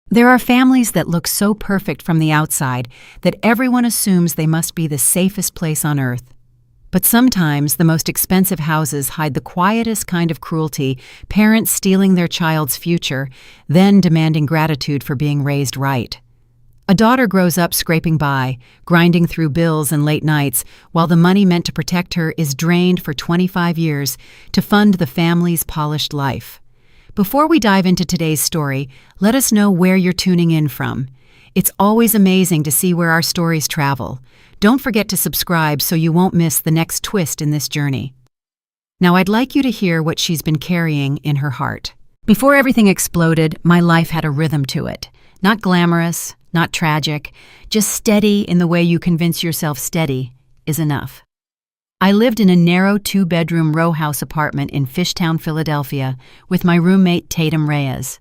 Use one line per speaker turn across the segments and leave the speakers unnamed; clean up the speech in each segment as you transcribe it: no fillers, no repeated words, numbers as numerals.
There are families that look so perfect from the outside that everyone assumes they must be the safest place on earth. But sometimes the most expensive houses hide the quietest kind of cruelty, parents stealing their child's future, then demanding gratitude for being raised right. A daughter grows up scraping by, grinding through bills and late nights, while the money meant to protect her is drained for 25 years to fund the family's polished life. Before we dive into today's story, let us know where you're tuning in from. It's always amazing to see where our stories travel. Don't forget to subscribe so you won't miss the next twist in this journey. Now I'd like you to hear what she's been carrying in her heart. Before everything exploded, my life had a rhythm to it. Not glamorous, not tragic, just steady in the way you convince yourself steady is enough. I lived in a narrow 2-bedroom row house apartment in Fishtown, Philadelphia, with my roommate Tatum Reyes.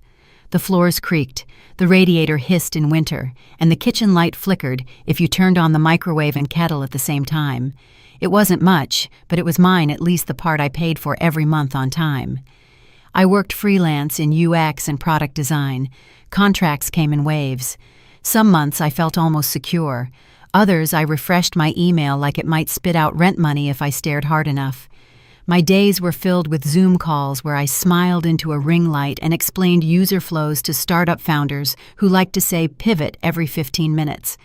The floors creaked, the radiator hissed in winter, and the kitchen light flickered if you turned on the microwave and kettle at the same time. It wasn't much, but it was mine, at least the part I paid for every month on time. I worked freelance in UX and product design. Contracts came in waves. Some months I felt almost secure. Others I refreshed my email like it might spit out rent money if I stared hard enough. My days were filled with Zoom calls where I smiled into a ring light and explained user flows to startup founders who like to say pivot every 15 minutes.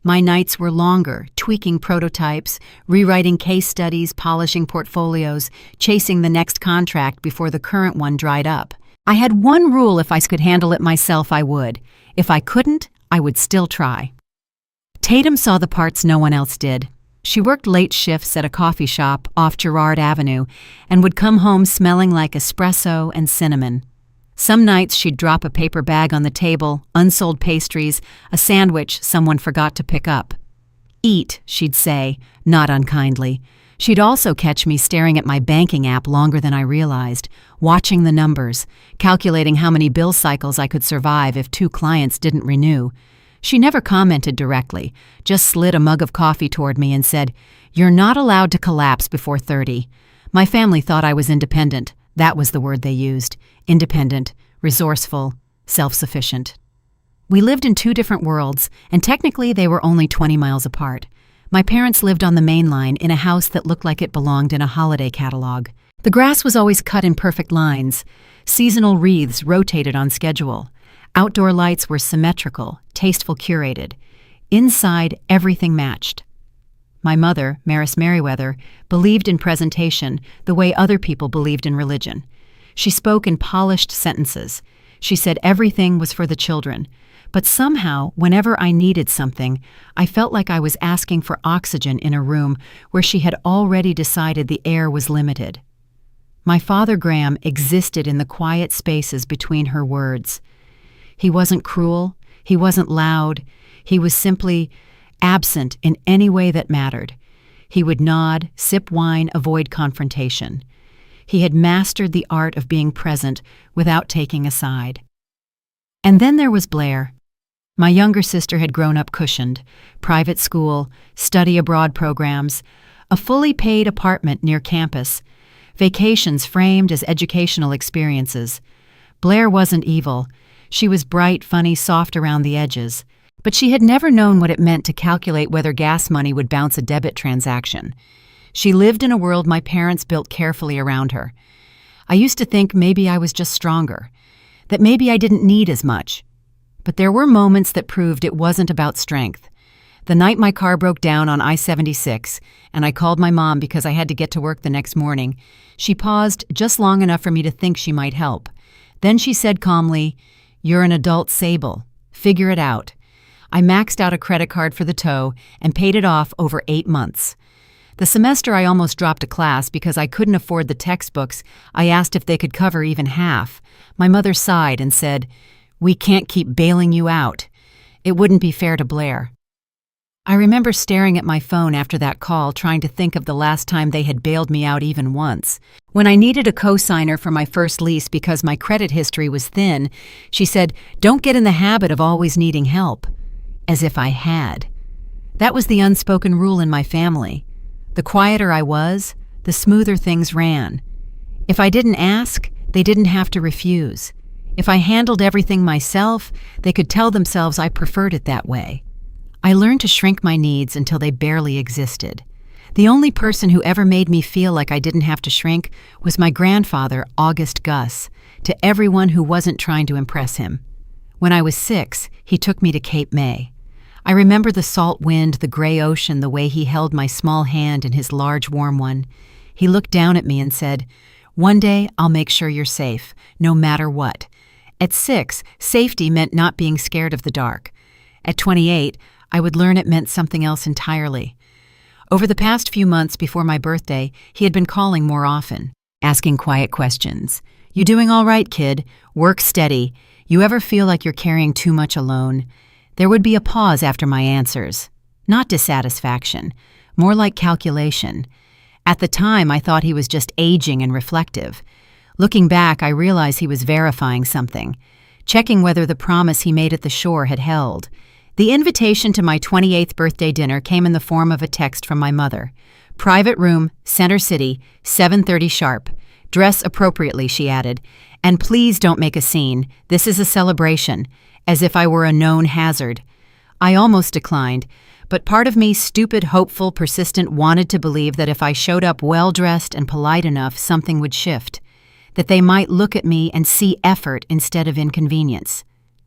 My nights were longer, tweaking prototypes, rewriting case studies, polishing portfolios, chasing the next contract before the current one dried up. I had one rule: if I could handle it myself, I would. If I couldn't, I would still try. Tatum saw the parts no one else did. She worked late shifts at a coffee shop off Girard Avenue and would come home smelling like espresso and cinnamon. Some nights she'd drop a paper bag on the table, unsold pastries, a sandwich someone forgot to pick up. "Eat," she'd say, not unkindly. She'd also catch me staring at my banking app longer than I realized, watching the numbers, calculating how many bill cycles I could survive if 2 clients didn't renew. She never commented directly, just slid a mug of coffee toward me and said, "You're not allowed to collapse before 30. My family thought I was independent. That was the word they used. Independent, resourceful, self-sufficient. We lived in 2 different worlds, and technically they were only 20 miles apart. My parents lived on the main line in a house that looked like it belonged in a holiday catalog. The grass was always cut in perfect lines. Seasonal wreaths rotated on schedule. Outdoor lights were symmetrical, tasteful, curated. Inside, everything matched. My mother, Maris Merriweather, believed in presentation the way other people believed in religion. She spoke in polished sentences. She said everything was for the children. But somehow, whenever I needed something, I felt like I was asking for oxygen in a room where she had already decided the air was limited. My father Graham existed in the quiet spaces between her words. He wasn't cruel, he wasn't loud, he was simply absent in any way that mattered. He would nod, sip wine, avoid confrontation. He had mastered the art of being present without taking a side. And then there was Blair. My younger sister had grown up cushioned: private school, study abroad programs, a fully paid apartment near campus, vacations framed as educational experiences. Blair wasn't evil. She was bright, funny, soft around the edges. But she had never known what it meant to calculate whether gas money would bounce a debit transaction. She lived in a world my parents built carefully around her. I used to think maybe I was just stronger, that maybe I didn't need as much. But there were moments that proved it wasn't about strength. The night my car broke down on I-76, and I called my mom because I had to get to work the next morning, she paused just long enough for me to think she might help. Then she said calmly, "You're an adult Sable. Figure it out." I maxed out a credit card for the tow and paid it off over 8 months. The semester I almost dropped a class because I couldn't afford the textbooks. I asked if they could cover even half. My mother sighed and said, "We can't keep bailing you out. It wouldn't be fair to Blair." I remember staring at my phone after that call, trying to think of the last time they had bailed me out even once. When I needed a co-signer for my first lease because my credit history was thin, she said, "Don't get in the habit of always needing help." As if I had. That was the unspoken rule in my family. The quieter I was, the smoother things ran. If I didn't ask, they didn't have to refuse. If I handled everything myself, they could tell themselves I preferred it that way. I learned to shrink my needs until they barely existed. The only person who ever made me feel like I didn't have to shrink was my grandfather, August Gus, to everyone who wasn't trying to impress him. When I was 6, he took me to Cape May. I remember the salt wind, the gray ocean, the way he held my small hand in his large, warm one. He looked down at me and said, "One day I'll make sure you're safe, no matter what." At 6, safety meant not being scared of the dark. At 28, I would learn it meant something else entirely. Over the past few months before my birthday, he had been calling more often, asking quiet questions. "You doing all right, kid? Work steady. You ever feel like you're carrying too much alone?" There would be a pause after my answers. Not dissatisfaction, more like calculation. At the time, I thought he was just aging and reflective. Looking back, I realized he was verifying something, checking whether the promise he made at the shore had held. The invitation to my 28th birthday dinner came in the form of a text from my mother. "Private room, Center City, 7:30 sharp. Dress appropriately," she added. "And please don't make a scene. This is a celebration," as if I were a known hazard. I almost declined, but part of me, stupid, hopeful, persistent, wanted to believe that if I showed up well-dressed and polite enough, something would shift, that they might look at me and see effort instead of inconvenience.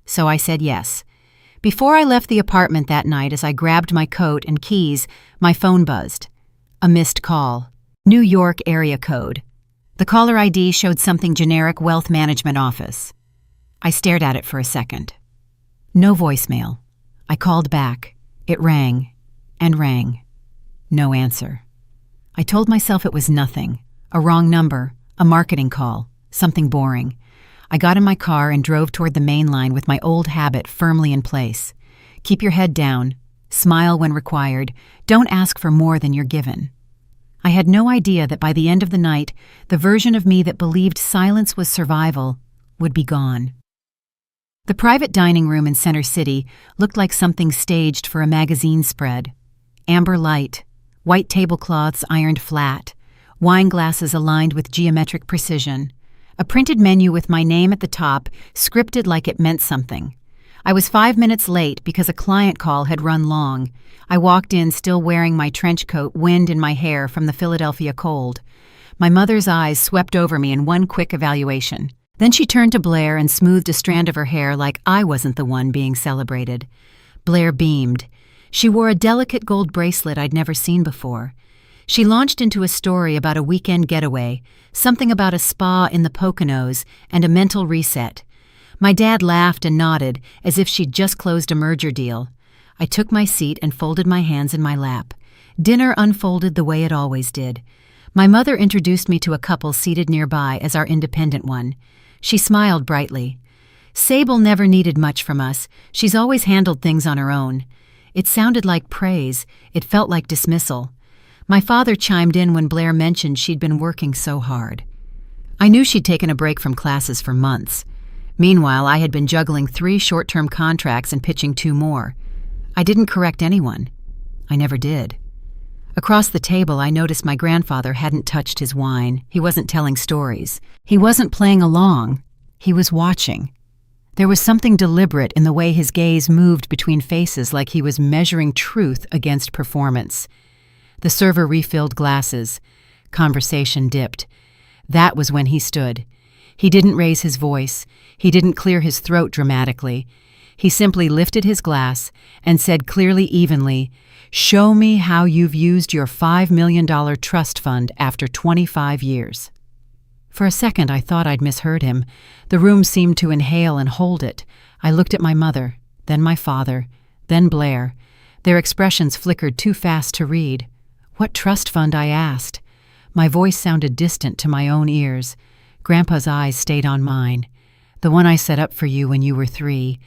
So I said yes. Before I left the apartment that night, as I grabbed my coat and keys, my phone buzzed. A missed call. New York area code. The caller ID showed something generic: Wealth Management Office. I stared at it for a second. No voicemail. I called back. It rang and rang. No answer. I told myself it was nothing. A wrong number, a marketing call, something boring. I got in my car and drove toward the main line with my old habit firmly in place. Keep your head down. Smile when required. Don't ask for more than you're given. I had no idea that by the end of the night, the version of me that believed silence was survival would be gone. The private dining room in Center City looked like something staged for a magazine spread. Amber light, white tablecloths ironed flat, wine glasses aligned with geometric precision, a printed menu with my name at the top, scripted like it meant something. I was 5 minutes late because a client call had run long. I walked in still wearing my trench coat, wind in my hair from the Philadelphia cold. My mother's eyes swept over me in one quick evaluation. Then she turned to Blair and smoothed a strand of her hair like I wasn't the one being celebrated. Blair beamed. She wore a delicate gold bracelet I'd never seen before. She launched into a story about a weekend getaway, something about a spa in the Poconos and a mental reset. My dad laughed and nodded as if she'd just closed a merger deal. I took my seat and folded my hands in my lap. Dinner unfolded the way it always did. My mother introduced me to a couple seated nearby as our independent one. She smiled brightly. Sable never needed much from us. She's always handled things on her own. It sounded like praise. It felt like dismissal. My father chimed in when Blair mentioned she'd been working so hard. I knew she'd taken a break from classes for months. Meanwhile, I had been juggling 3 short-term contracts and pitching 2 more. I didn't correct anyone. I never did. Across the table, I noticed my grandfather hadn't touched his wine. He wasn't telling stories. He wasn't playing along. He was watching. There was something deliberate in the way his gaze moved between faces, like he was measuring truth against performance. The server refilled glasses. Conversation dipped. That was when he stood. He didn't raise his voice. He didn't clear his throat dramatically. He simply lifted his glass and said clearly, evenly, "Show me how you've used your $5 million trust fund after 25 years. For a second, I thought I'd misheard him. The room seemed to inhale and hold it. I looked at my mother, then my father, then Blair. Their expressions flickered too fast to read. "What trust fund?" I asked. My voice sounded distant to my own ears. Grandpa's eyes stayed on mine. "The one I set up for you when you were 3.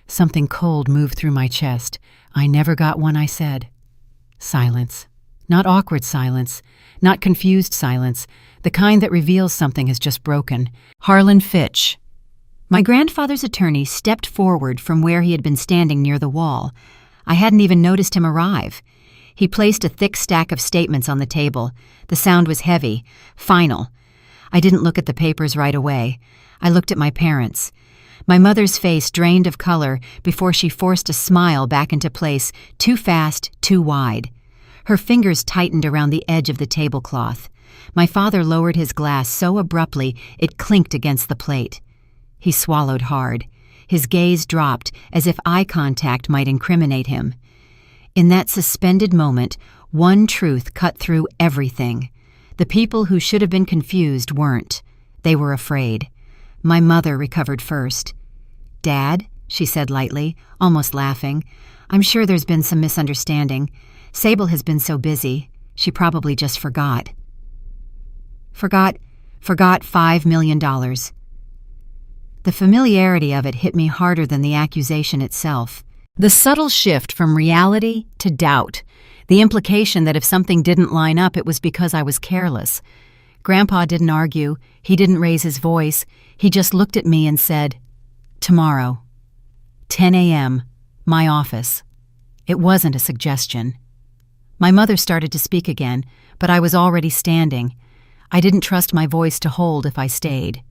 Something cold moved through my chest. "I never got one," I said. Silence. Not awkward silence. Not confused silence. The kind that reveals something has just broken. Harlan Fitch. My grandfather's attorney stepped forward from where he had been standing near the wall. I hadn't even noticed him arrive. He placed a thick stack of statements on the table. The sound was heavy, final. I didn't look at the papers right away. I looked at my parents. My mother's face drained of color before she forced a smile back into place, too fast, too wide. Her fingers tightened around the edge of the tablecloth. My father lowered his glass so abruptly it clinked against the plate. He swallowed hard. His gaze dropped as if eye contact might incriminate him. In that suspended moment, one truth cut through everything. The people who should have been confused weren't. They were afraid. My mother recovered first. "Dad," she said lightly, almost laughing, "I'm sure there's been some misunderstanding. Sable has been so busy. She probably just forgot." Forgot $5 million. The familiarity of it hit me harder than the accusation itself. The subtle shift from reality to doubt. The implication that if something didn't line up, it was because I was careless. Grandpa didn't argue. He didn't raise his voice. He just looked at me and said, "Tomorrow, 10 a.m., my office." It wasn't a suggestion. My mother started to speak again, but I was already standing. I didn't trust my voice to hold if I stayed.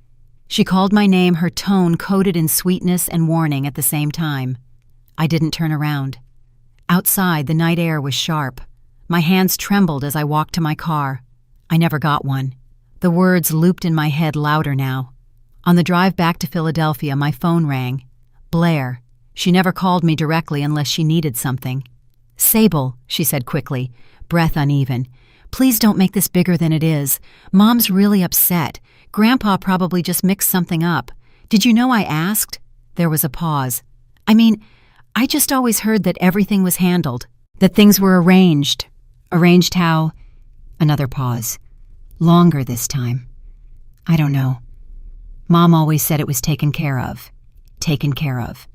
She called my name, her tone coated in sweetness and warning at the same time. I didn't turn around. Outside, the night air was sharp. My hands trembled as I walked to my car. I never got one. The words looped in my head louder now. On the drive back to Philadelphia, my phone rang. Blair. She never called me directly unless she needed something. "Sable," she said quickly, breath uneven. "Please don't make this bigger than it is. Mom's really upset. Grandpa probably just mixed something up. Did you know I asked?" There was a pause. I just always heard that everything was handled, that things were arranged. Arranged how? Another pause. Longer this time. I don't know. Mom always said it was taken care of. Taken care of.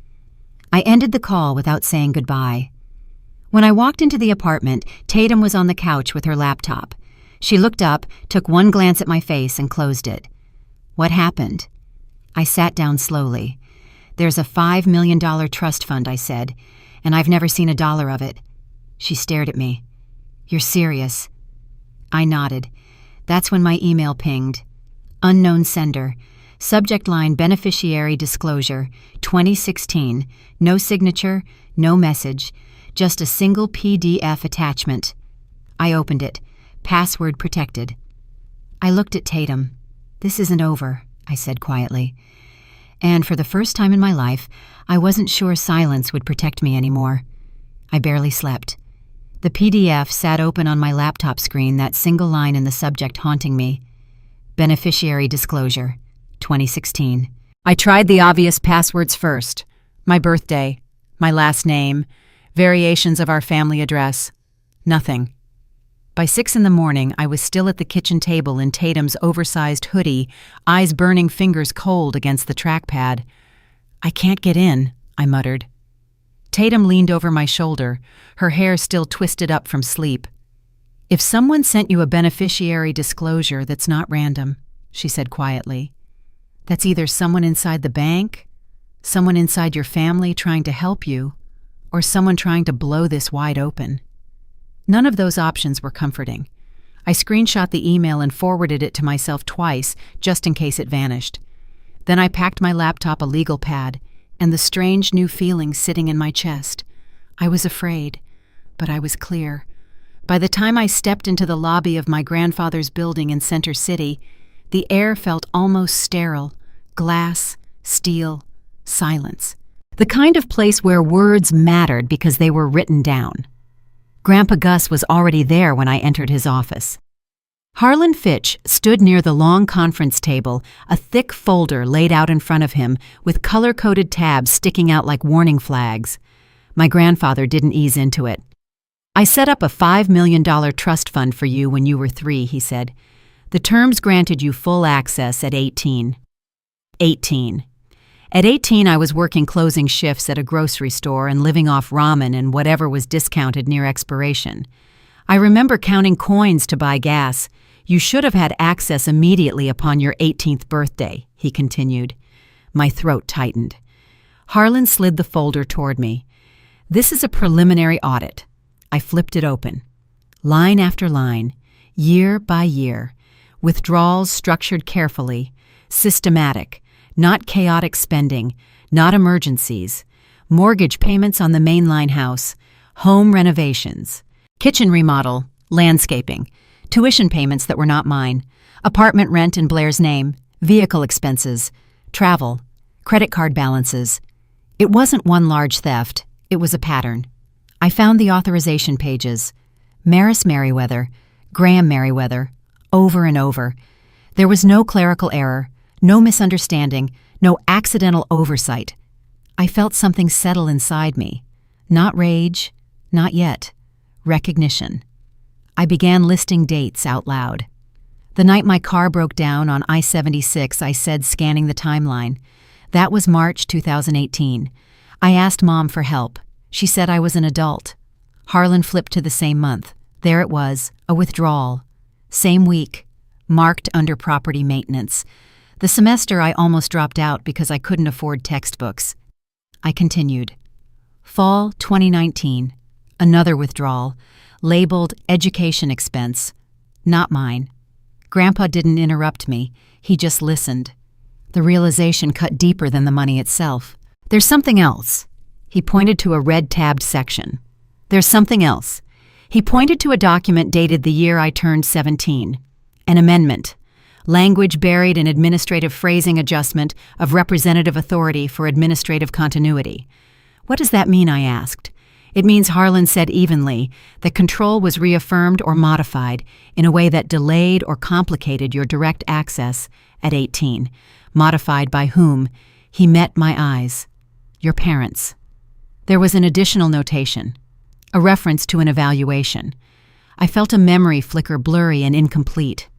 I ended the call without saying goodbye. When I walked into the apartment, Tatum was on the couch with her laptop. She looked up, took one glance at my face, and closed it. "What happened?" I sat down slowly. "There's a $5 million trust fund," I said, "and I've never seen a dollar of it." She stared at me. "You're serious?" I nodded. That's when my email pinged. Unknown sender. Subject line beneficiary disclosure, 2016. No signature, no message, just a single PDF attachment. I opened it. Password protected. I looked at Tatum. "This isn't over," I said quietly. And for the first time in my life, I wasn't sure silence would protect me anymore. I barely slept. The PDF sat open on my laptop screen, that single line in the subject haunting me. Beneficiary disclosure, 2016. I tried the obvious passwords first. My birthday, my last name, variations of our family address. Nothing. By 6 a.m, I was still at the kitchen table in Tatum's oversized hoodie, eyes burning, fingers cold against the trackpad. "I can't get in," I muttered. Tatum leaned over my shoulder, her hair still twisted up from sleep. "If someone sent you a beneficiary disclosure that's not random," she said quietly, "that's either someone inside the bank, someone inside your family trying to help you, or someone trying to blow this wide open." None of those options were comforting. I screenshot the email and forwarded it to myself twice, just in case it vanished. Then I packed my laptop, a legal pad, and the strange new feeling sitting in my chest. I was afraid, but I was clear. By the time I stepped into the lobby of my grandfather's building in Center City, the air felt almost sterile. Glass, steel, silence. The kind of place where words mattered because they were written down. Grandpa Gus was already there when I entered his office. Harlan Fitch stood near the long conference table, a thick folder laid out in front of him with color-coded tabs sticking out like warning flags. My grandfather didn't ease into it. "I set up a $5 million trust fund for you when you were 3, he said. "The terms granted you full access at 18. 18. At 18, I was working closing shifts at a grocery store and living off ramen and whatever was discounted near expiration. I remember counting coins to buy gas. You should have had access immediately upon your 18th birthday," he continued. My throat tightened. Harlan slid the folder toward me. "This is a preliminary audit." I flipped it open. Line after line, year by year, withdrawals structured carefully, systematic, Not chaotic spending, not emergencies. Mortgage payments on the mainline house, home renovations, kitchen remodel, landscaping, tuition payments that were not mine, apartment rent in Blair's name, vehicle expenses, travel, credit card balances. It wasn't one large theft, it was a pattern. I found the authorization pages. Maris Merriweather, Graham Merriweather, over and over. There was no clerical error, no misunderstanding, no accidental oversight. I felt something settle inside me. Not rage, not yet. Recognition. I began listing dates out loud. The night my car broke down on I-76, I said, scanning the timeline. That was March 2018. I asked Mom for help. She said I was an adult. Harlan flipped to the same month. There it was, a withdrawal. Same week, marked under property maintenance. The semester I almost dropped out because I couldn't afford textbooks. I continued. Fall 2019, another withdrawal, labeled education expense. Not mine. Grandpa didn't interrupt me, he just listened. The realization cut deeper than the money itself. There's something else. He pointed to a red-tabbed section. There's something else. He pointed to a document dated the year I turned 17. An amendment. Language buried in administrative phrasing adjustment of representative authority for administrative continuity. What does that mean, I asked. It means Harlan said evenly that control was reaffirmed or modified in a way that delayed or complicated your direct access at 18. Modified by whom? He met my eyes. Your parents. There was an additional notation, a reference to an evaluation. I felt a memory flicker blurry and incomplete.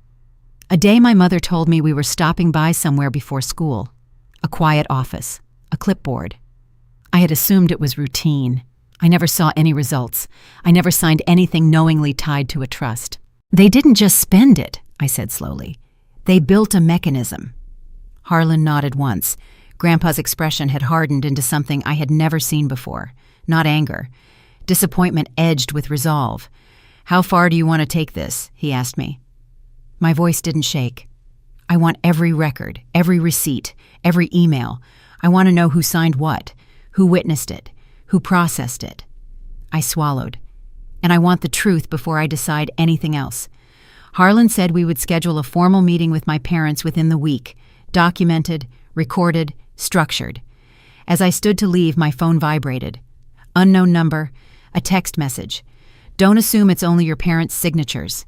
A day my mother told me we were stopping by somewhere before school. A quiet office, a clipboard. I had assumed it was routine. I never saw any results. I never signed anything knowingly tied to a trust. They didn't just spend it, I said slowly. They built a mechanism. Harlan nodded once. Grandpa's expression had hardened into something I had never seen before. Not anger. Disappointment edged with resolve. How far do you want to take this? He asked me. My voice didn't shake. I want every record, every receipt, every email. I want to know who signed what, who witnessed it, who processed it. I swallowed. And I want the truth before I decide anything else. Harlan said we would schedule a formal meeting with my parents within the week, documented, recorded, structured. As I stood to leave, my phone vibrated. Unknown number, a text message. Don't assume it's only your parents' signatures.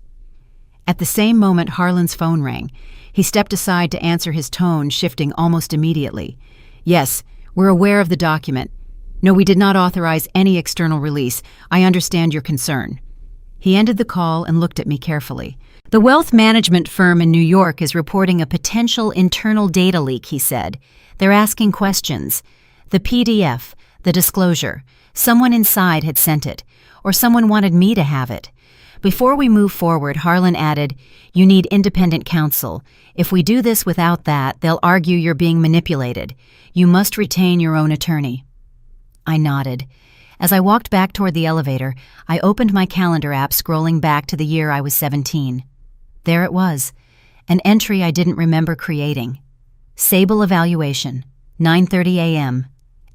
At the same moment, Harlan's phone rang. He stepped aside to answer, his tone shifting almost immediately. Yes, we're aware of the document. No, we did not authorize any external release. I understand your concern. He ended the call and looked at me carefully. The wealth management firm in New York is reporting a potential internal data leak, he said. They're asking questions. The PDF, the disclosure. Someone inside had sent it, or someone wanted me to have it. Before we move forward, Harlan added, you need independent counsel. If we do this without that, they'll argue you're being manipulated. You must retain your own attorney. I nodded. As I walked back toward the elevator, I opened my calendar app, scrolling back to the year I was 17. There it was, an entry I didn't remember creating. Sable evaluation, 9:30 a.m.,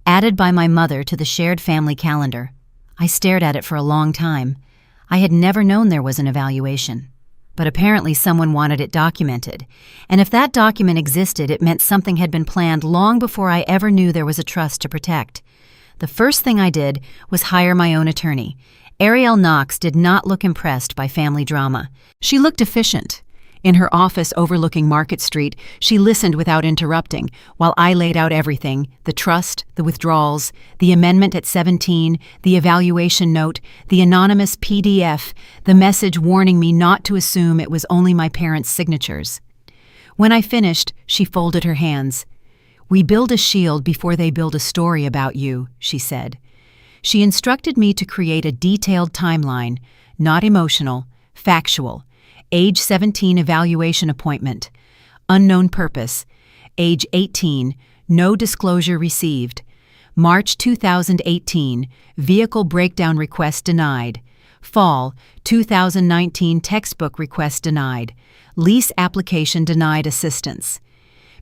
added by my mother to the shared family calendar. I stared at it for a long time. I had never known there was an evaluation. But apparently someone wanted it documented. And if that document existed, it meant something had been planned long before I ever knew there was a trust to protect. The first thing I did was hire my own attorney. Ariel Knox did not look impressed by family drama. She looked efficient. In her office overlooking Market Street, she listened without interrupting while I laid out everything: the trust, the withdrawals, the amendment at 17, the evaluation note, the anonymous PDF, the message warning me not to assume it was only my parents' signatures. When I finished, she folded her hands. We build a shield before they build a story about you, she said. She instructed me to create a detailed timeline, not emotional, factual. Age 17 evaluation appointment. Unknown purpose. Age 18, no disclosure received. March 2018, vehicle breakdown request denied. Fall 2019, textbook request denied. Lease application denied assistance.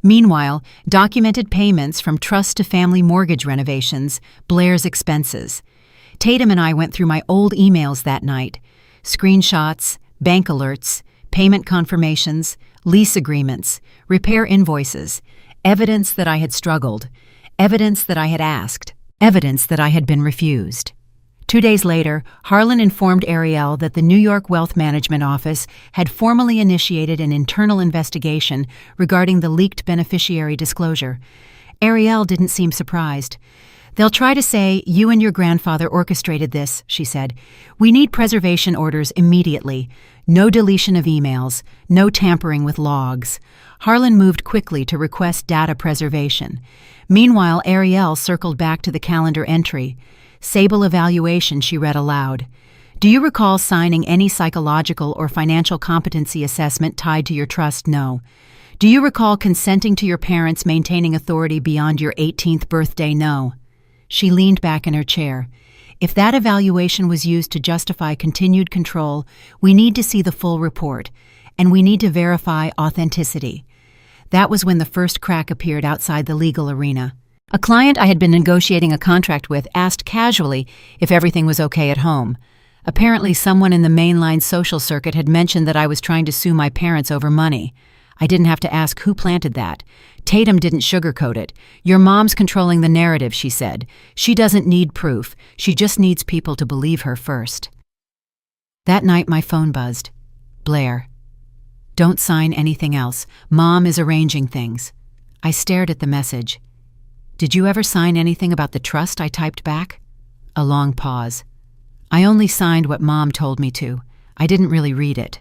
Meanwhile, documented payments from trust to family mortgage renovations, Blair's expenses. Tatum and I went through my old emails that night. Screenshots, bank alerts, payment confirmations, lease agreements, repair invoices, evidence that I had struggled, evidence that I had asked, evidence that I had been refused. 2 days later, Harlan informed Ariel that the New York Wealth Management Office had formally initiated an internal investigation regarding the leaked beneficiary disclosure. Ariel didn't seem surprised. "They'll try to say you and your grandfather orchestrated this," she said. "We need preservation orders immediately. No deletion of emails, no tampering with logs." Harlan moved quickly to request data preservation. Meanwhile, Ariel circled back to the calendar entry. "Sable evaluation," she read aloud. "Do you recall signing any psychological or financial competency assessment tied to your trust? No. Do you recall consenting to your parents maintaining authority beyond your 18th birthday? No." She leaned back in her chair. "If that evaluation was used to justify continued control, we need to see the full report, and we need to verify authenticity." That was when the first crack appeared outside the legal arena. A client I had been negotiating a contract with asked casually if everything was okay at home. Apparently, someone in the mainline social circuit had mentioned that I was trying to sue my parents over money. I didn't have to ask who planted that. Tatum didn't sugarcoat it. "Your mom's controlling the narrative," she said. "She doesn't need proof. She just needs people to believe her first." That night, my phone buzzed. "Blair. Don't sign anything else. Mom is arranging things." I stared at the message. "Did you ever sign anything about the trust?" I typed back. A long pause. "I only signed what Mom told me to. I didn't really read it."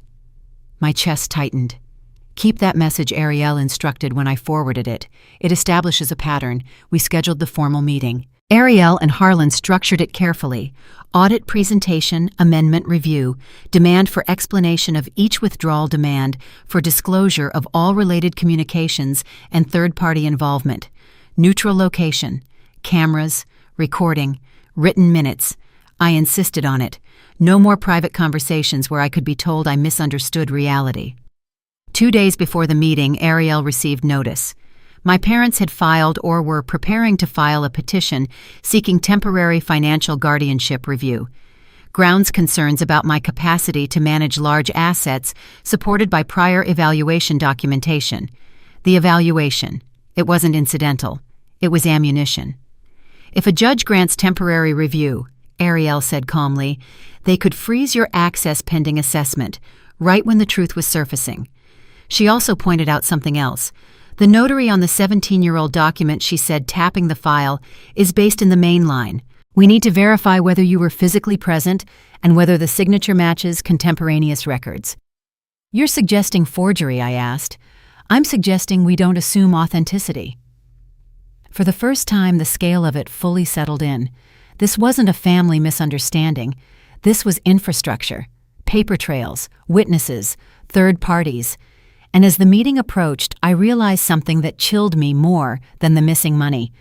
My chest tightened. "Keep that message," Ariel instructed when I forwarded it. "It establishes a pattern." We scheduled the formal meeting. Ariel and Harlan structured it carefully. Audit presentation, amendment review, demand for explanation of each withdrawal demand, for disclosure of all related communications and third-party involvement. Neutral location, cameras, recording, written minutes. I insisted on it. No more private conversations where I could be told I misunderstood reality. 2 days before the meeting, Ariel received notice. My parents had filed or were preparing to file a petition seeking temporary financial guardianship review. Grounds concerns about my capacity to manage large assets supported by prior evaluation documentation. The evaluation. It wasn't incidental. It was ammunition. "If a judge grants temporary review," Ariel said calmly, "they could freeze your access pending assessment, right when the truth was surfacing." She also pointed out something else. The notary on the 17-year-old document, she said, tapping the file, is based in the main line. "We need to verify whether you were physically present and whether the signature matches contemporaneous records." "You're suggesting forgery," I asked. "I'm suggesting we don't assume authenticity." For the first time, the scale of it fully settled in. This wasn't a family misunderstanding. This was infrastructure, paper trails, witnesses, third parties. And as the meeting approached, I realized something that chilled me more than the missing money.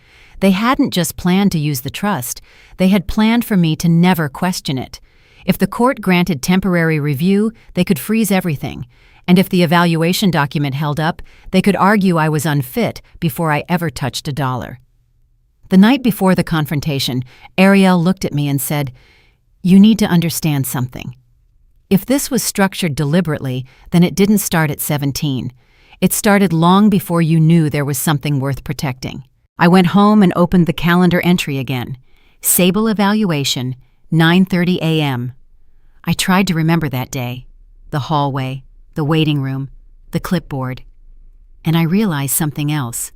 They hadn't just planned to use the trust. They had planned for me to never question it. If the court granted temporary review, they could freeze everything. And if the evaluation document held up, they could argue I was unfit before I ever touched a dollar. The night before the confrontation, Ariel looked at me and said, "You need to understand something. If this was structured deliberately, then it didn't start at 17. It started long before you knew there was something worth protecting." I went home and opened the calendar entry again. Sable evaluation, 9:30 a.m. I tried to remember that day. The hallway, the waiting room, the clipboard. And I realized something else.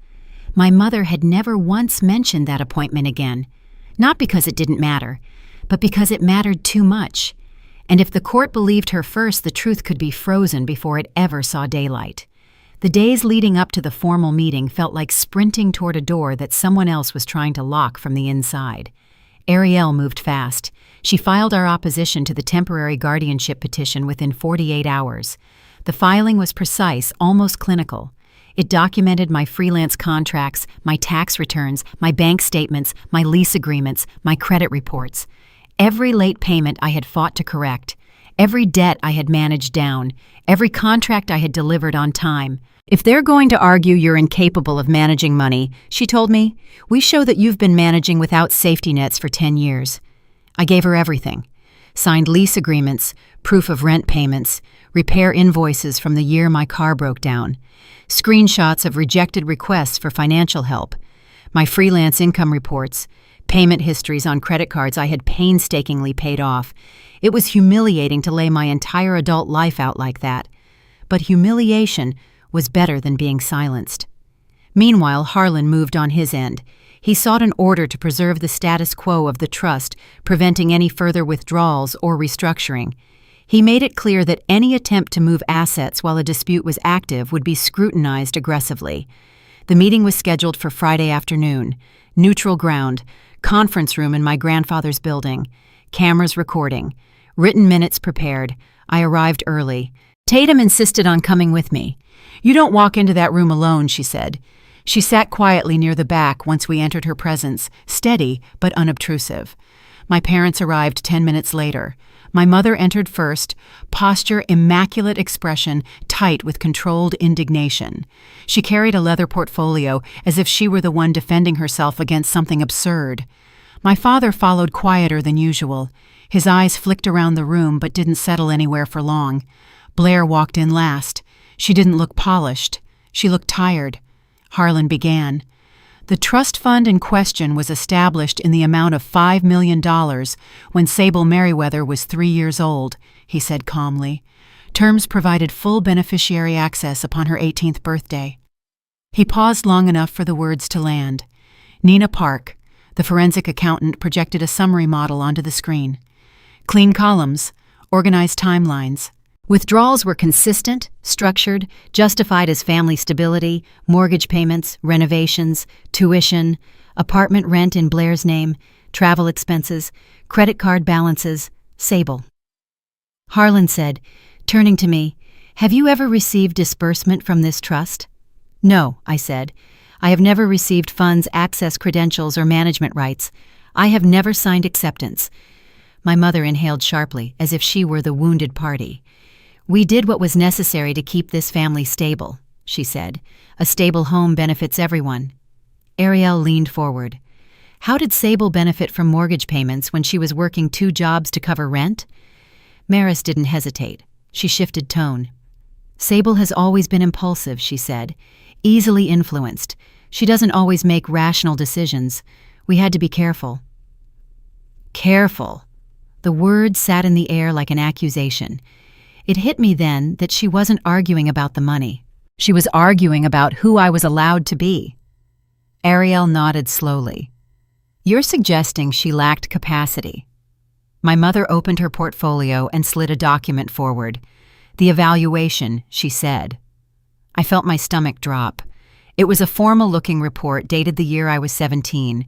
My mother had never once mentioned that appointment again. Not because it didn't matter, but because it mattered too much. And if the court believed her first, the truth could be frozen before it ever saw daylight. The days leading up to the formal meeting felt like sprinting toward a door that someone else was trying to lock from the inside. Ariel moved fast. She filed our opposition to the temporary guardianship petition within 48 hours. The filing was precise, almost clinical. It documented my freelance contracts, my tax returns, my bank statements, my lease agreements, my credit reports. Every late payment I had fought to correct, every debt I had managed down, every contract I had delivered on time. If they're going to argue you're incapable of managing money, she told me, we show that you've been managing without safety nets for 10 years. I gave her everything. Signed lease agreements, proof of rent payments, repair invoices from the year my car broke down, screenshots of rejected requests for financial help, my freelance income reports, payment histories on credit cards I had painstakingly paid off. It was humiliating to lay my entire adult life out like that. But humiliation was better than being silenced. Meanwhile, Harlan moved on his end. He sought an order to preserve the status quo of the trust, preventing any further withdrawals or restructuring. He made it clear that any attempt to move assets while a dispute was active would be scrutinized aggressively. The meeting was scheduled for Friday afternoon. Neutral ground, conference room in my grandfather's building, cameras recording, written minutes prepared. I arrived early. Tatum insisted on coming with me. "You don't walk into that room alone," she said. She sat quietly near the back once we entered her presence, steady but unobtrusive. My parents arrived 10 minutes later. My mother entered first, posture immaculate, expression tight with controlled indignation. She carried a leather portfolio as if she were the one defending herself against something absurd. My father followed quieter than usual. His eyes flicked around the room but didn't settle anywhere for long. Blair walked in last. She didn't look polished. She looked tired. Harlan began. The trust fund in question was established in the amount of $5 million when Sable Merriweather was 3 years old, he said calmly. Terms provided full beneficiary access upon her 18th birthday. He paused long enough for the words to land. Nina Park, the forensic accountant, projected a summary model onto the screen. Clean columns, organized timelines. Withdrawals were consistent, structured, justified as family stability, mortgage payments, renovations, tuition, apartment rent in Blair's name, travel expenses, credit card balances, Sable. Harlan said, turning to me, "Have you ever received disbursement from this trust?" "No," I said. "I have never received funds, access credentials, or management rights. I have never signed acceptance." My mother inhaled sharply, as if she were the wounded party. "We did what was necessary to keep this family stable," she said. "A stable home benefits everyone." Ariel leaned forward. "How did Sable benefit from mortgage payments when she was working 2 jobs to cover rent?" Maris didn't hesitate. She shifted tone. "Sable has always been impulsive," she said. "Easily influenced. She doesn't always make rational decisions. We had to be careful." Careful. The word sat in the air like an accusation. It hit me then that she wasn't arguing about the money. She was arguing about who I was allowed to be. Ariel nodded slowly. "You're suggesting she lacked capacity." My mother opened her portfolio and slid a document forward. "The evaluation," she said. I felt my stomach drop. It was a formal-looking report dated the year I was 17.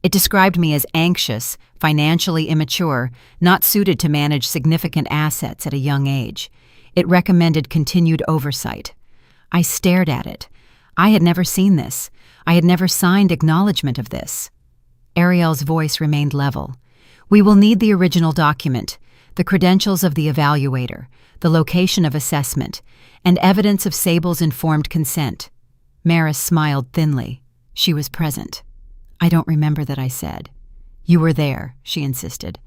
It described me as anxious, financially immature, not suited to manage significant assets at a young age. It recommended continued oversight. I stared at it. I had never seen this. I had never signed acknowledgement of this. Ariel's voice remained level. "We will need the original document, the credentials of the evaluator, the location of assessment, and evidence of Sable's informed consent." Maris smiled thinly. She was present. "I don't remember that," I said. "You were there," she insisted.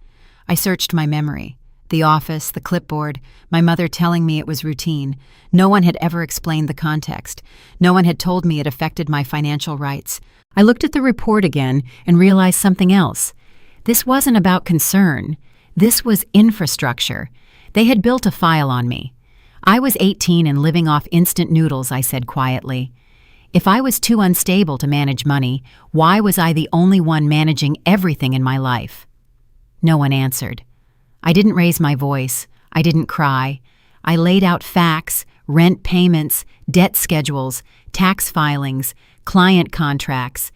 I searched my memory. The office, the clipboard, my mother telling me it was routine. No one had ever explained the context. No one had told me it affected my financial rights. I looked at the report again and realized something else. This wasn't about concern. This was infrastructure. They had built a file on me. I was 18 and living off instant noodles, I said quietly. If I was too unstable to manage money, why was I the only one managing everything in my life? No one answered. I didn't raise my voice. I didn't cry. I laid out facts, rent payments, debt schedules, tax filings, client contracts.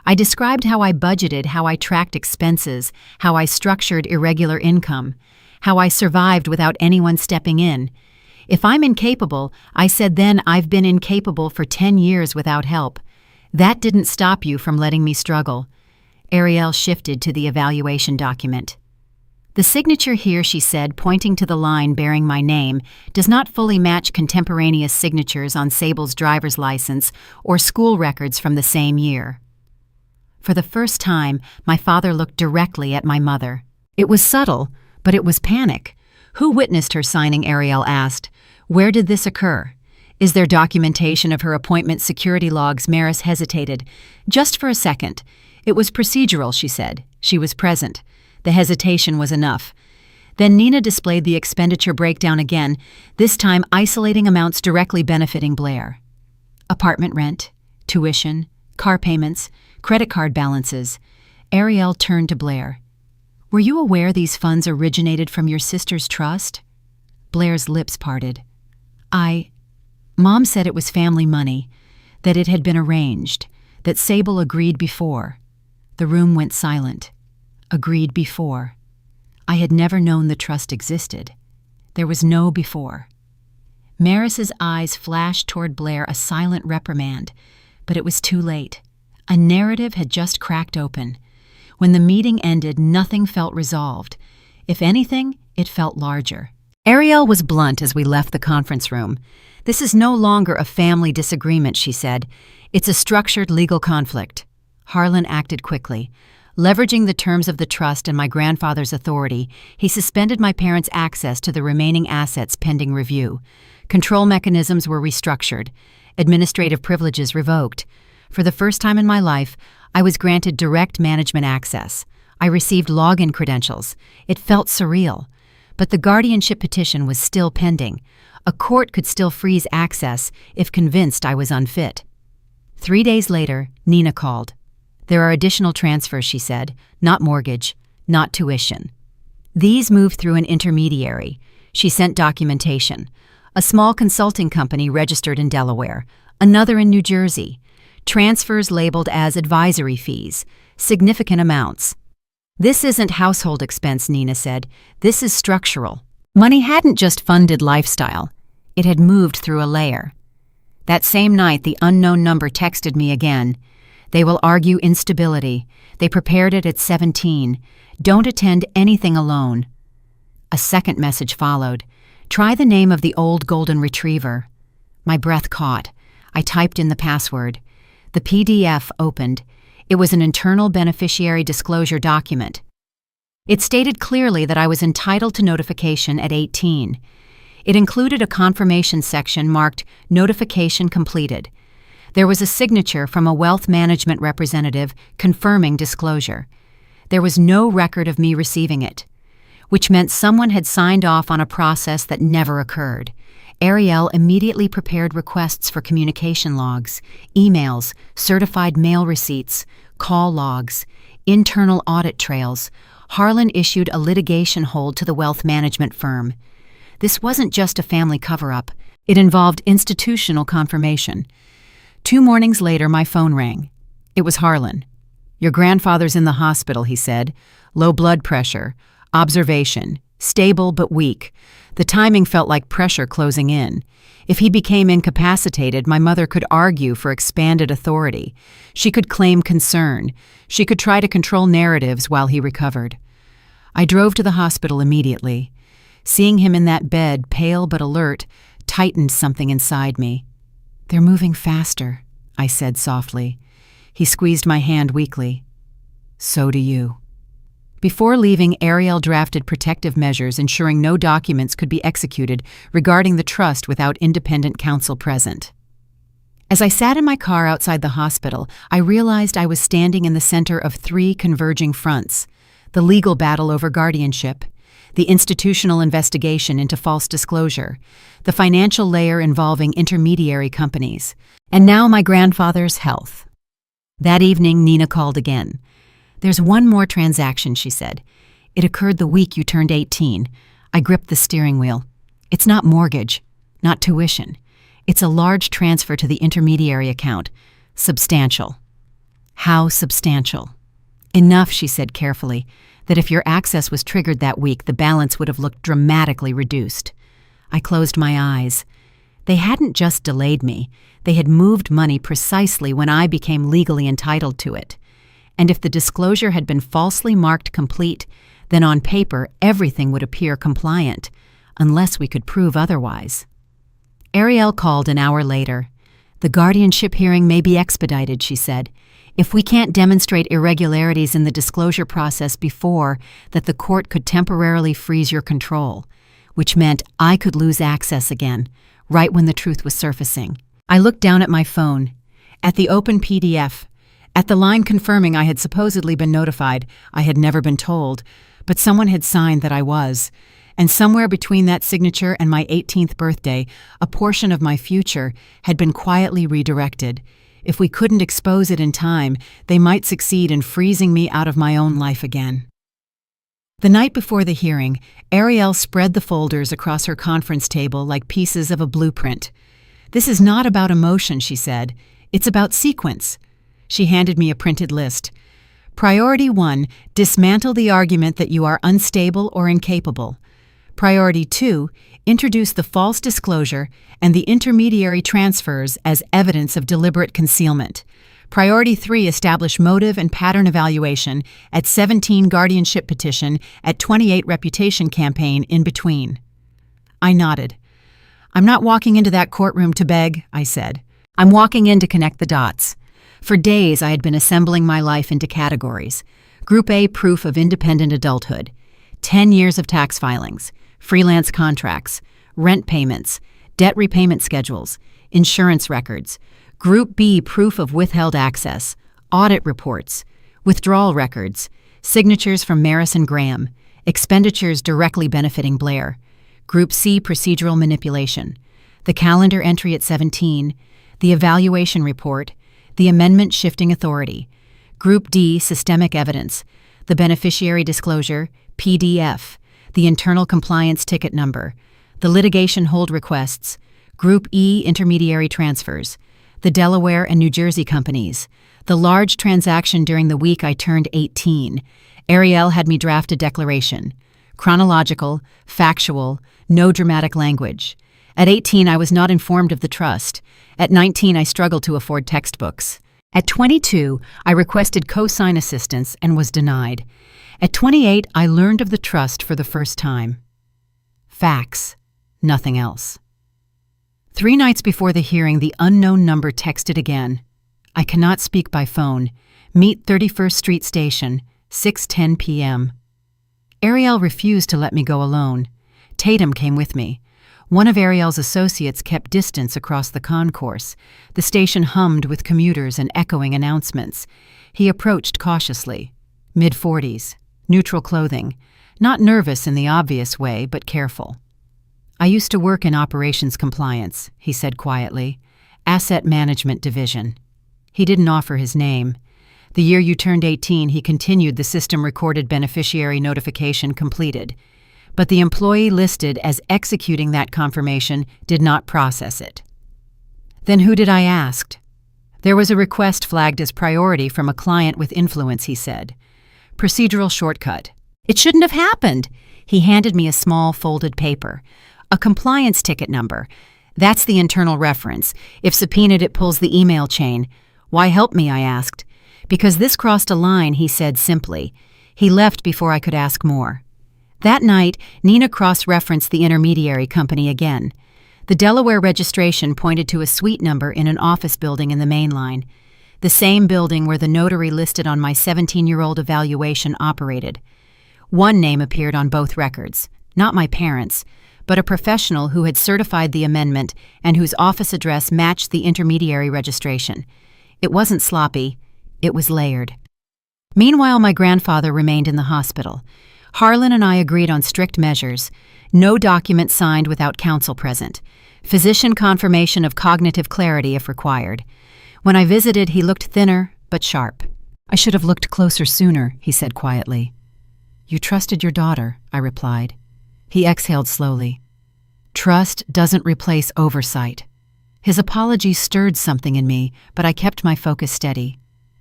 I described how I budgeted, how I tracked expenses, how I structured irregular income, how I survived without anyone stepping in. If I'm incapable, I said then, I've been incapable for 10 years without help. That didn't stop you from letting me struggle. Ariel shifted to the evaluation document. The signature here, she said, pointing to the line bearing my name, does not fully match contemporaneous signatures on Sable's driver's license or school records from the same year. For the first time, my father looked directly at my mother. It was subtle, but it was panic. Who witnessed her signing? Ariel asked. Where did this occur? Is there documentation of her appointment security logs? Maris hesitated. Just for a second. It was procedural, she said. She was present. The hesitation was enough. Then Nina displayed the expenditure breakdown again, this time isolating amounts directly benefiting Blair. Apartment rent, tuition, car payments, credit card balances. Ariel turned to Blair. Were you aware these funds originated from your sister's trust? Blair's lips parted. Mom said it was family money, that it had been arranged, that Sable agreed before. The room went silent. Agreed before. I had never known the trust existed. There was no before. Maris's eyes flashed toward Blair, a silent reprimand, but it was too late. A narrative had just cracked open. When the meeting ended, nothing felt resolved. If anything, it felt larger. Ariel was blunt as we left the conference room. This is no longer a family disagreement, she said. It's a structured legal conflict. Harlan acted quickly. Leveraging the terms of the trust and my grandfather's authority, he suspended my parents' access to the remaining assets pending review. Control mechanisms were restructured. Administrative privileges revoked. For the first time in my life, I was granted direct management access. I received login credentials. It felt surreal. But the guardianship petition was still pending. A court could still freeze access if convinced I was unfit. 3 days later, Nina called. There are additional transfers, she said, not mortgage, not tuition. These moved through an intermediary. She sent documentation. A small consulting company registered in Delaware, another in New Jersey. Transfers labeled as advisory fees, significant amounts. This isn't household expense, Nina said. This is structural. Money hadn't just funded lifestyle. It had moved through a layer. That same night, the unknown number texted me again. They will argue instability. They prepared it at 17. Don't attend anything alone. A second message followed. Try the name of the old golden retriever. My breath caught. I typed in the password. The PDF opened. It was an internal beneficiary disclosure document. It stated clearly that I was entitled to notification at 18. It included a confirmation section marked Notification Completed. There was a signature from a wealth management representative confirming disclosure. There was no record of me receiving it, which meant someone had signed off on a process that never occurred. Ariel immediately prepared requests for communication logs, emails, certified mail receipts, call logs, internal audit trails. Harlan issued a litigation hold to the wealth management firm. This wasn't just a family cover-up. It involved institutional confirmation. 2 mornings later, my phone rang. It was Harlan. Your grandfather's in the hospital, he said. Low blood pressure. Observation. Stable but weak. The timing felt like pressure closing in. If he became incapacitated, my mother could argue for expanded authority. She could claim concern. She could try to control narratives while he recovered. I drove to the hospital immediately. Seeing him in that bed, pale but alert, tightened something inside me. They're moving faster, I said softly. He squeezed my hand weakly. So do you. Before leaving, Ariel drafted protective measures ensuring no documents could be executed regarding the trust without independent counsel present. As I sat in my car outside the hospital, I realized I was standing in the center of 3 converging fronts: the legal battle over guardianship, the institutional investigation into false disclosure, the financial layer involving intermediary companies, and now my grandfather's health. That evening, Nina called again. There's one more transaction, she said. It occurred the week you turned 18. I gripped the steering wheel. It's not mortgage, not tuition. It's a large transfer to the intermediary account. Substantial. How substantial? Enough, she said carefully, that if your access was triggered that week, the balance would have looked dramatically reduced. I closed my eyes. They hadn't just delayed me. They had moved money precisely when I became legally entitled to it. And if the disclosure had been falsely marked complete, then on paper everything would appear compliant, unless we could prove otherwise. Ariel called an hour later. "The guardianship hearing may be expedited," she said, "if we can't demonstrate irregularities in the disclosure process before that the court could temporarily freeze your control," which meant I could lose access again, right when the truth was surfacing. I looked down at my phone, at the open PDF, at the line confirming I had supposedly been notified. I had never been told, but someone had signed that I was. And somewhere between that signature and my 18th birthday, a portion of my future had been quietly redirected. If we couldn't expose it in time, they might succeed in freezing me out of my own life again. The night before the hearing, Ariel spread the folders across her conference table like pieces of a blueprint. "This is not about emotion," she said. "It's about sequence." She handed me a printed list. Priority 1, dismantle the argument that you are unstable or incapable. Priority 2, introduce the false disclosure and the intermediary transfers as evidence of deliberate concealment. Priority 3, establish motive and pattern evaluation at 17 guardianship petition at 28 reputation campaign in between. I nodded. "I'm not walking into that courtroom to beg," I said. "I'm walking in to connect the dots." For days I had been assembling my life into categories. Group A, proof of independent adulthood. 10 years of tax filings. Freelance contracts, rent payments, debt repayment schedules, insurance records. Group B, proof of withheld access, audit reports, withdrawal records, signatures from Maris and Graham, expenditures directly benefiting Blair. Group C, procedural manipulation, the calendar entry at 17, the evaluation report, the amendment shifting authority. Group D, systemic evidence, the beneficiary disclosure, PDF, the internal compliance ticket number, the litigation hold requests. Group E, intermediary transfers, the Delaware and New Jersey companies, the large transaction during the week I turned 18. Ariel had me draft a declaration. Chronological, factual, no dramatic language. At 18, I was not informed of the trust. At 19, I struggled to afford textbooks. At 22, I requested co-sign assistance and was denied. At 28, I learned of the trust for the first time. Facts, nothing else. 3 nights before the hearing, the unknown number texted again. "I cannot speak by phone. Meet 31st Street Station, 6:10 p.m. Ariel refused to let me go alone. Tatum came with me. One of Ariel's associates kept distance across the concourse. The station hummed with commuters and echoing announcements. He approached cautiously. Mid-40s, neutral clothing, not nervous in the obvious way, but careful. "I used to work in operations compliance," he said quietly. "Asset management division." He didn't offer his name. "The year you turned 18, he continued the system-recorded beneficiary notification completed. But the employee listed as executing that confirmation did not process it." "Then who did?" I asked. "There was a request flagged as priority from a client with influence," he said. "Procedural shortcut." "It shouldn't have happened." He handed me a small folded paper. "A compliance ticket number. That's the internal reference. If subpoenaed, it pulls the email chain." "Why help me?" I asked. "Because this crossed a line," he said simply. He left before I could ask more. That night, Nina cross-referenced the intermediary company again. The Delaware registration pointed to a suite number in an office building in the main line, the same building where the notary listed on my 17-year-old evaluation operated. One name appeared on both records, not my parents', but a professional who had certified the amendment and whose office address matched the intermediary registration. It wasn't sloppy, it was layered. Meanwhile, my grandfather remained in the hospital. Harlan and I agreed on strict measures. No document signed without counsel present. Physician confirmation of cognitive clarity if required. When I visited, he looked thinner but sharp. "I should have looked closer sooner," he said quietly. "You trusted your daughter," I replied. He exhaled slowly. "Trust doesn't replace oversight." His apology stirred something in me, but I kept my focus steady.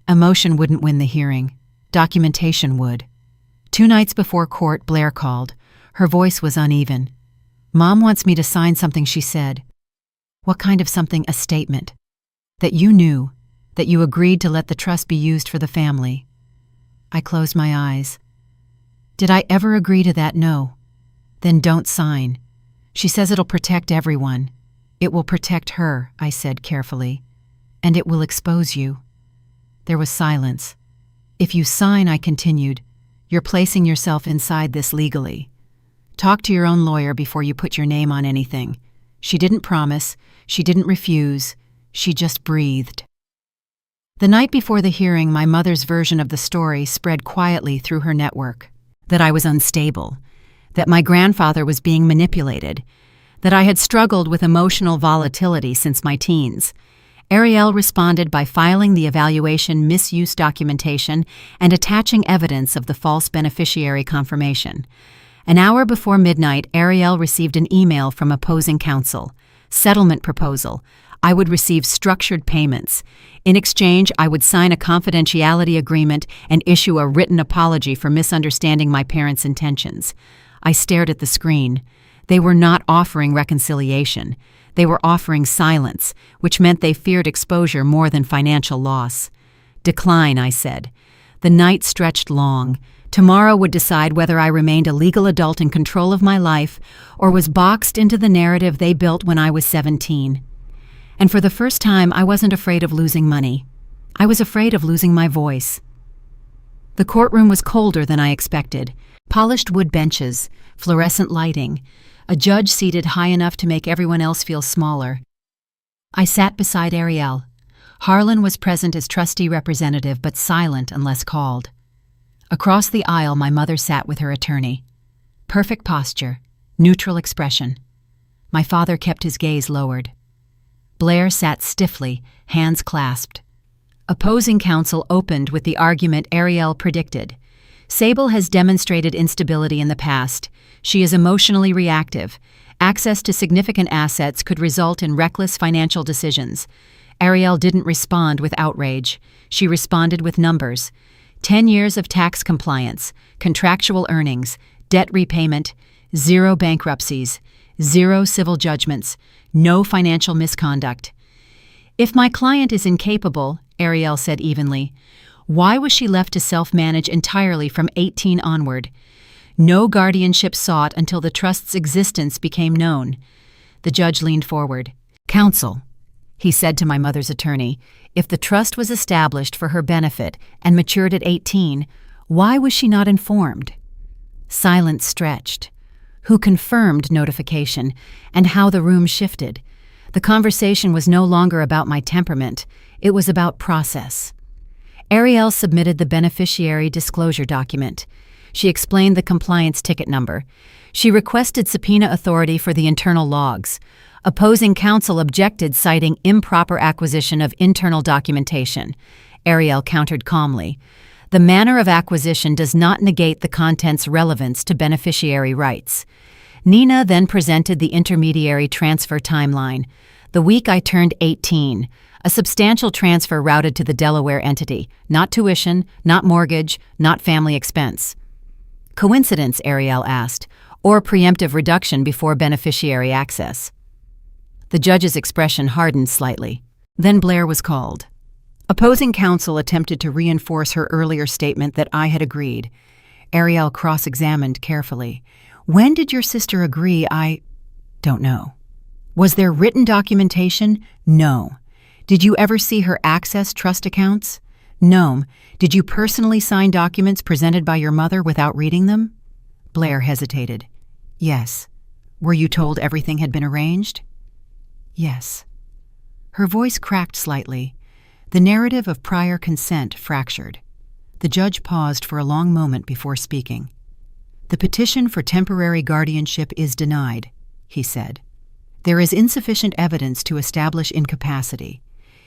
Emotion wouldn't win the hearing. Documentation would. 2 nights before court, Blair called. Her voice was uneven. "Mom wants me to sign something," she said. "What kind of something?" "A statement. That you knew, that you agreed to let the trust be used for the family." I closed my eyes. Did I ever agree to that? No. Then don't sign. She says it'll protect everyone. It will protect her, I said carefully. And it will expose you. There was silence. If you sign, I continued, you're placing yourself inside this legally. Talk to your own lawyer before you put your name on anything. She didn't promise. She didn't refuse. She just breathed. The night before the hearing, my mother's version of the story spread quietly through her network. That I was unstable. That my grandfather was being manipulated. That I had struggled with emotional volatility since my teens. Ariel responded by filing the evaluation misuse documentation and attaching evidence of the false beneficiary confirmation. An hour before midnight, Ariel received an email from opposing counsel. Settlement proposal. I would receive structured payments. In exchange, I would sign a confidentiality agreement and issue a written apology for misunderstanding my parents' intentions. I stared at the screen. They were not offering reconciliation. They were offering silence, which meant they feared exposure more than financial loss. Decline, I said. The night stretched long. Tomorrow would decide whether I remained a legal adult in control of my life or was boxed into the narrative they built when I was 17. And for the first time, I wasn't afraid of losing money. I was afraid of losing my voice. The courtroom was colder than I expected. Polished wood benches, fluorescent lighting, a judge seated high enough to make everyone else feel smaller. I sat beside Ariel. Harlan was present as trustee representative, but silent unless called. Across the aisle, my mother sat with her attorney. Perfect posture, neutral expression. My father kept his gaze lowered. Blair sat stiffly, hands clasped. Opposing counsel opened with the argument Ariel predicted. Sable has demonstrated instability in the past. She is emotionally reactive. Access to significant assets could result in reckless financial decisions. Ariel didn't respond with outrage. She responded with numbers. 10 years of tax compliance, contractual earnings, debt repayment, 0 bankruptcies, 0 civil judgments, no financial misconduct. If my client is incapable, Ariel said evenly, why was she left to self-manage entirely from 18 onward? No guardianship sought until the trust's existence became known. The judge leaned forward. Counsel, he said to my mother's attorney, if the trust was established for her benefit and matured at 18, why was she not informed? Silence stretched. Who confirmed notification, and how the room shifted. The conversation was no longer about my temperament. It was about process. Ariel submitted the beneficiary disclosure document. She explained the compliance ticket number. She requested subpoena authority for the internal logs. Opposing counsel objected, citing improper acquisition of internal documentation. Ariel countered calmly. The manner of acquisition does not negate the content's relevance to beneficiary rights. Nina then presented the intermediary transfer timeline. The week I turned 18. A substantial transfer routed to the Delaware entity. Not tuition, not mortgage, not family expense. Coincidence, Ariel asked, or preemptive reduction before beneficiary access? The judge's expression hardened slightly. Then Blair was called. Opposing counsel attempted to reinforce her earlier statement that I had agreed. Ariel cross-examined carefully. When did your sister agree? I don't know. Was there written documentation? No. Did you ever see her access trust accounts? No. Did you personally sign documents presented by your mother without reading them? Blair hesitated. Yes. Were you told everything had been arranged? Yes. Her voice cracked slightly. The narrative of prior consent fractured. The judge paused for a long moment before speaking. The petition for temporary guardianship is denied, he said. There is insufficient evidence to establish incapacity.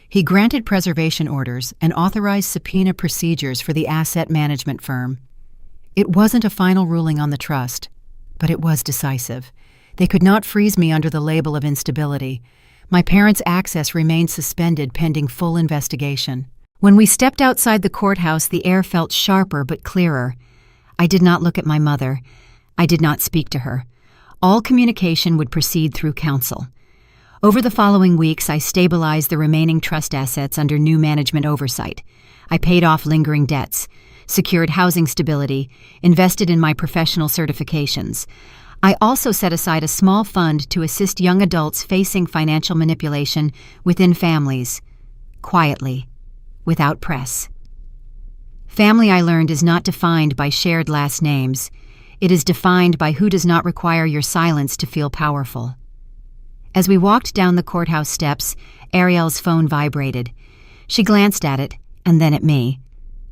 He granted preservation orders and authorized subpoena procedures for the asset management firm. It wasn't a final ruling on the trust, but it was decisive. They could not freeze me under the label of instability. My parents' access remained suspended pending full investigation. When we stepped outside the courthouse, the air felt sharper but clearer. I did not look at my mother. I did not speak to her. All communication would proceed through counsel. Over the following weeks, I stabilized the remaining trust assets under new management oversight. I paid off lingering debts. secured housing stability, invested in my professional certifications. I also set aside a small fund to assist young adults facing financial manipulation within families, quietly, without press. Family, I learned, is not defined by shared last names. It is defined by who does not require your silence to feel powerful. As we walked down the courthouse steps, Ariel's phone vibrated. She glanced at it, and then at me.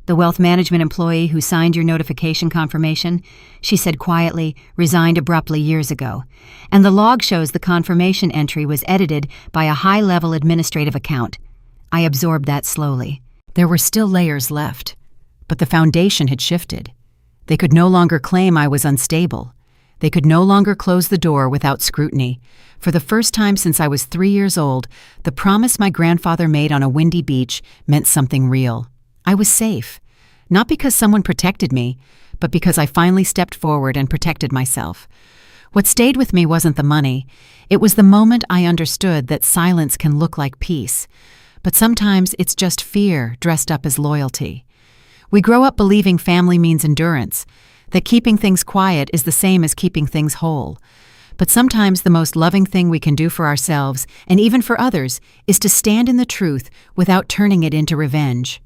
"The wealth management employee who signed your notification confirmation," she said quietly, "resigned abruptly years ago. And the log shows the confirmation entry was edited by a high-level administrative account." I absorbed that slowly. There were still layers left, but the foundation had shifted. They could no longer claim I was unstable. They could no longer close the door without scrutiny. For the first time since I was 3 years old, the promise my grandfather made on a windy beach meant something real. I was safe, not because someone protected me, but because I finally stepped forward and protected myself. What stayed with me wasn't the money. It was the moment I understood that silence can look like peace. But sometimes it's just fear dressed up as loyalty. We grow up believing family means endurance, that keeping things quiet is the same as keeping things whole. But sometimes the most loving thing we can do for ourselves, and even for others, is to stand in the truth without turning it into revenge.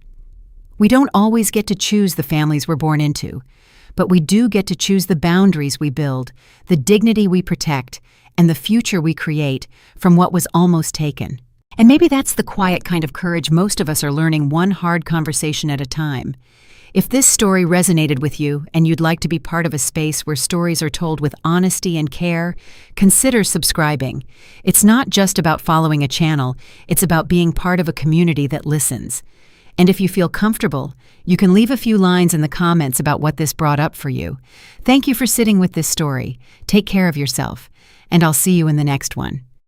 We don't always get to choose the families we're born into, but we do get to choose the boundaries we build, the dignity we protect, and the future we create from what was almost taken. And maybe that's the quiet kind of courage most of us are learning, one hard conversation at a time. If this story resonated with you and you'd like to be part of a space where stories are told with honesty and care, consider subscribing. It's not just about following a channel, it's about being part of a community that listens. And if you feel comfortable, you can leave a few lines in the comments about what this brought up for you. Thank you for sitting with this story. Take care of yourself, and I'll see you in the next one.